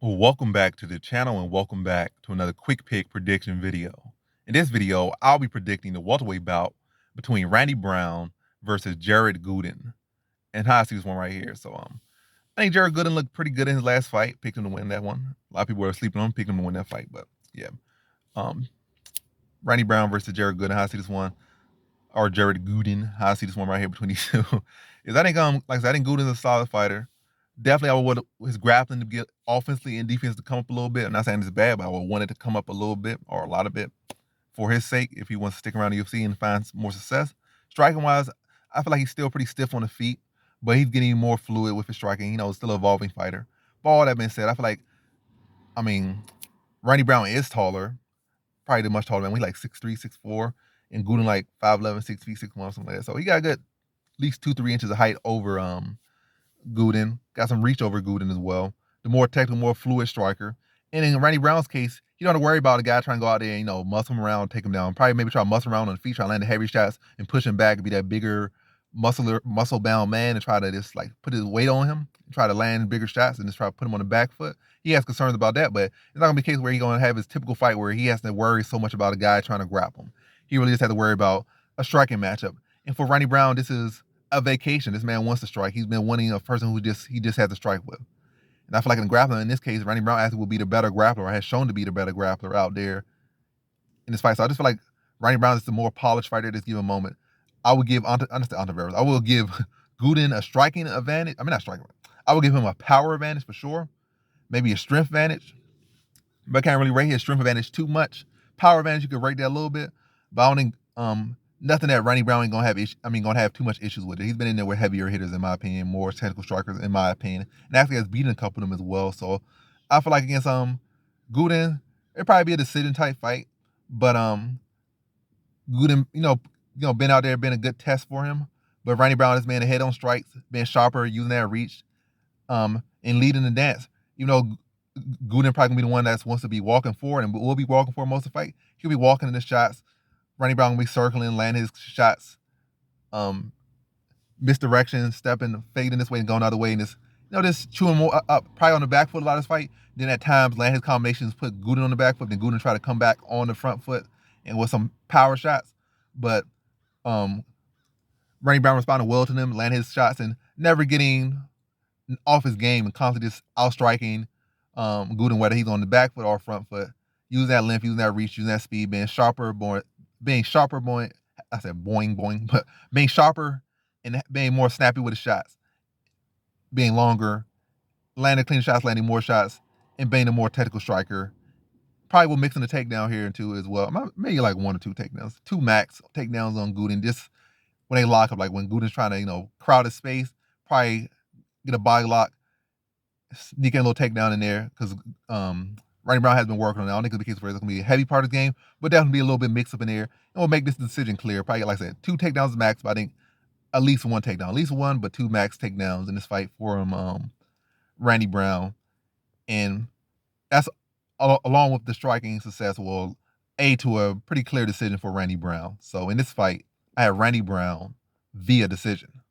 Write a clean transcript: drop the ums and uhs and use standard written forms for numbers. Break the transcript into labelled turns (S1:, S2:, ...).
S1: Well, welcome back to the channel and welcome back to another quick pick prediction video. In this video, I'll be predicting the welterweight bout between Randy Brown versus Jared Gooden. And how I see this one right here. I think Jared Gooden looked pretty good in his last fight. Picked him to win that one. A lot of people were sleeping on him, picked him to win that fight. But yeah. Um, Randy Brown versus Jared Gooden. How I see this one. Or Jared Gooden. How I see this one right here between these two. Is I think like I said, I think Gooden's a solid fighter. Definitely, I would want his grappling to get offensively and defense to come up a little bit. I'm not saying it's bad, but I would want it to come up a little bit or a lot of bit for his sake if he wants to stick around the UFC and find more success. Striking wise, I feel like he's still pretty stiff on the feet, but he's getting more fluid with his striking. Still an evolving fighter. But all that being said, I feel like, I mean, Randy Brown is taller, probably much taller man. He's like 6'3", 6'4", and Gooden like 5'11", 6 feet, 6'1", something like that. So he got a good at least 2-3 inches of height over Gooden, got some reach over Gooden as well. The more technical, more fluid striker. And in Randy Brown's case, you don't have to worry about a guy trying to go out there and, muscle him around, take him down. Probably maybe try to muscle around on the feet, try to land the heavy shots and push him back and be that bigger, muscle-bound man and try to just like put his weight on him, try to land bigger shots and just try to put him on the back foot. He has concerns about that, but it's not gonna be a case where he's gonna have his typical fight where he has to worry so much about a guy trying to grapple him. He really just has to worry about a striking matchup. And for Randy Brown, this is a vacation. This man wants to strike. He's been wanting a person who he just has to strike with. And I feel like in grappling, in this case, Randy Brown actually will be the better grappler, or has shown to be the better grappler out there in this fight. So I just feel like Randy Brown is the more polished fighter at this given moment. I would give I will give Gooden a striking advantage. I mean, not striking. I would give him a power advantage for sure. Maybe a strength advantage. But I can't really rate his strength advantage too much. Power advantage, you could rate that a little bit. But I don't think nothing that Randy Brown ain't gonna have gonna have too much issues with it. He's been in there with heavier hitters, in my opinion, more technical strikers, in my opinion, and actually has beaten a couple of them as well. So I feel like against Gooden, it'd probably be a decision type fight. But Gooden, been out there, been a good test for him. But Randy Brown has been ahead on strikes, being sharper, using that reach, and leading the dance. Even though Gooden probably gonna be the one that wants to be walking forward and will be walking forward most of the fight. He'll be walking in the shots. Randy Brown will be circling, landing his shots, misdirection, stepping, fading this way and going the other way, and just chewing more up, probably on the back foot a lot of this fight. Then at times land his combinations, put Gooden on the back foot, then Gooden try to come back on the front foot and with some power shots. But Randy Brown responded well to them, land his shots and never getting off his game and constantly just outstriking Gooden, whether he's on the back foot or front foot, using that length, using that reach, using that speed, being sharper, boing. I said boing, boing, but being sharper and being more snappy with the shots, being longer, landing clean shots, landing more shots, and being a more technical striker. Probably will mix in the takedown here too as well. Maybe like 1 or 2 takedowns, 2 max takedowns on Gooden. Just when they lock up, like when Gooden's trying to crowd his space, probably get a body lock, sneak in a little takedown in there because Randy Brown has been working on it. I don't think it'll be a case where it's going to be a heavy part of the game, but definitely be a little bit mixed up in there. And we'll make this decision clear. Probably, like I said, 2 takedowns max, but I think at least 1 takedown. At least 1, but 2 max takedowns in this fight for Randy Brown. And that's along with the striking success will aid to a pretty clear decision for Randy Brown. So in this fight, I have Randy Brown via decision.